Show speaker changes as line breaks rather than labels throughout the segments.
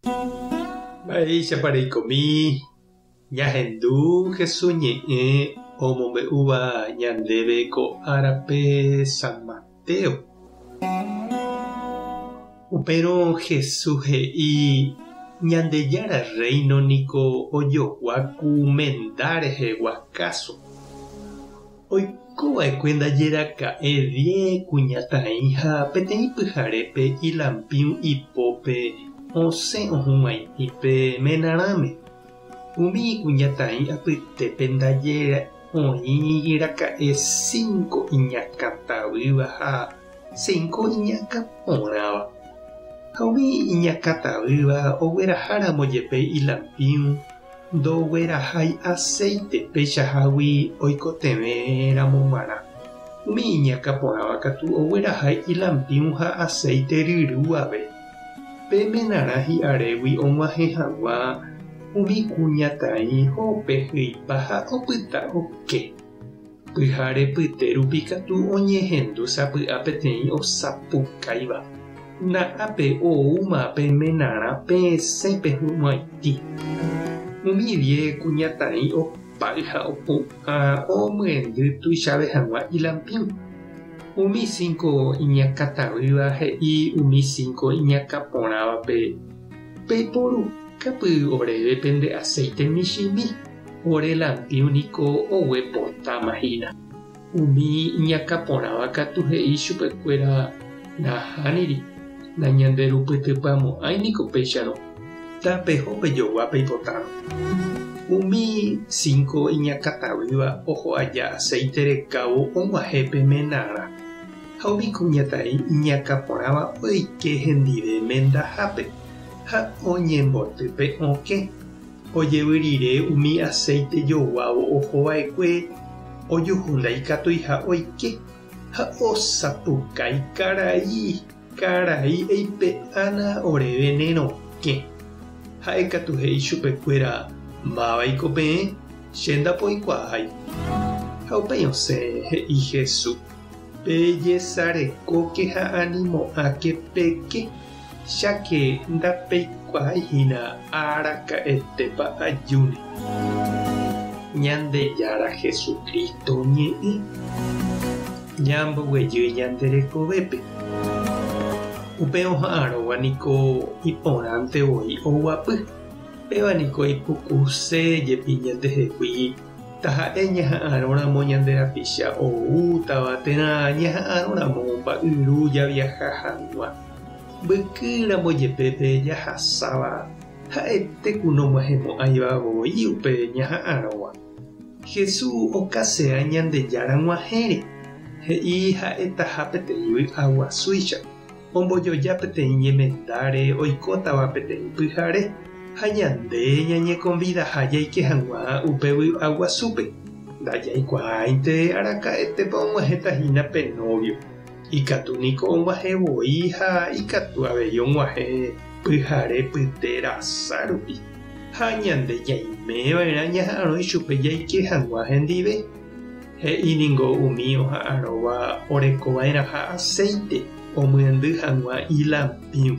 Baixa para comi Yahendu Jesús ñe'ẽ omombe'úva ñandéve ko árape San Mateo. Upérõ Jesús he'i ñandejára reino niko ojoguáku menda rehegua káso. Oikova'ekue ndajeraka'e 10 kuñatã'i ha peteĩ pyharépe ilampiũ ipópe osẽ ohuvaitĩpe menarãme. Umi kuñatã'i apytépe ndaje oĩraka'e 5 iñakãtavýva ha 5 iñakãporãva. Ha umi iñakãtavýva ogueraháramo jepe ilampiũ ndoguerahái aceite péichahágui oikotevẽramo g̃uarã. Umi iñakãporãva katu oguerahái ilampiũ ha aceite ryrũave. Pe menarã hi'arégui og̃uahẽ hag̃ua umi kuñatã'i hópe hýipa ha opyta oke. Pyhare pyte rupi katu oñehendu sapy'a peteĩ osapukáiva. Na'ápe oúma pe menarã pesẽpe hu'ãiti. Umi 10 kuñatã'i opáy ha opu'ã omyendy tuicháve hag̃ua ilampiũ. Umi 5 iñakãtavýva he'i umi 5 iñakãporãvape peiporukapy oréve nde aceite michĩmi. Ore lampiũ niko oguepotámahína. Umi iñakãporãva katu he'i chupekuéra nahániri nañanderupytypyamo'ãi niko péicharõ. Tapeho pejogua peipotárõ. Umi 5 iñakãtavýva oho aja aceite recabo og̃uahẽpe menarã. Ha umi kuñatã'i iñakãporãva oike hendive mendahápe ha oñembotýpe okẽ. Ojevyrire umi aceite joguávo ohova'ekue ojuhu ndaikatúi ha oike ha osapukái karai eipe'ána oréve nerokẽ. Ha'e katu he'i chupekuéra mavaiko peẽ che ndapoikuaái. Ha upéi osẽ he'i Jesús pejesarekóke ha animo'ãke péke cháke ndapeikuaáihína araka'etépa ajúne. Ñandejára Jesucristo ñe'ẽ ñamboguejýi ñanderekovépe. Upe oha'ãróva niko iporãntevoi oguapy. Péva niko ipukuse jepi ñandehegui taha'e ñaha'ãrõramo ñanderapicha oútava térã ñaha'ãrõramo mba'yru javiaha hag̃ua. Mbykýramo jepépe jahasáva ha'ete kunomahẽmo'ãiva voi upe ñaha'ãrõva. Jesús okasea ñandejára g̃uahẽre he'i ha'etaha peteĩ aguasúicha. Ombojoja peteĩ ñemendáre oikótava peteĩ pyhare ha ñande ñañekonvidaha jaike hag̃ua upe aguasúpe. Ndajaikuaáinte araka'etépa og̃uahẽtahína pe novio. Ikatu niko og̃uahẽvoi ha ikatu avei og̃uahẽ pyhare pyte rasa rupi. Ha ñande jaimeva'erã ñaha'ãrõi chupe jaike hag̃ua hendive. He'íningo umi oha'ãróva orekova'erã ha aceite omyendy hag̃ua ilampiũ.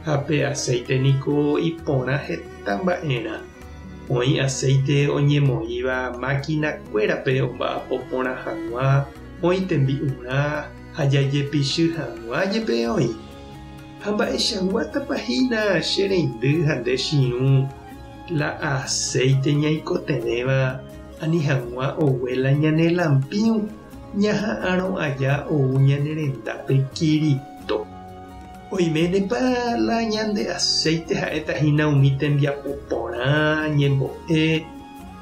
Ha pe aceite niko iporã heta mba'erã. Oĩ aceite oñemoĩva máquinakuérape omba'apo porã hag̃ua, oĩ tembi'urã ha jajepichy hag̃ua jepe oĩ. Ha mba'echaguátapahína che reindy ha nde chiũ la aceite ñaikotevẽva ani hag̃ua oguéla ñane lampiũ ñaha'ãrõ aja ou ñane rendápe Kirito. Oiménepa la ñande aceite ha'etahína umi tembiapo porã ñembo'e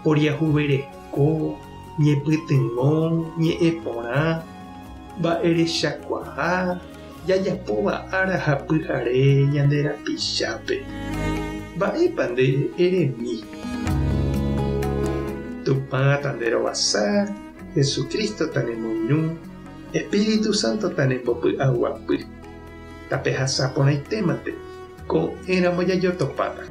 oriahuvereko ñepytyvõ ñe'ẽ porã mba'erechakuaa jajapóva ára ha pyhare ñanderapichápe. Mba'épa nde eremi. Tupã tanderovasa, Jesucristo tanemoñũ, Espíritu Santo tanembopy'aguapy. Tapehasáporãitémante ko éramo jajotopáta.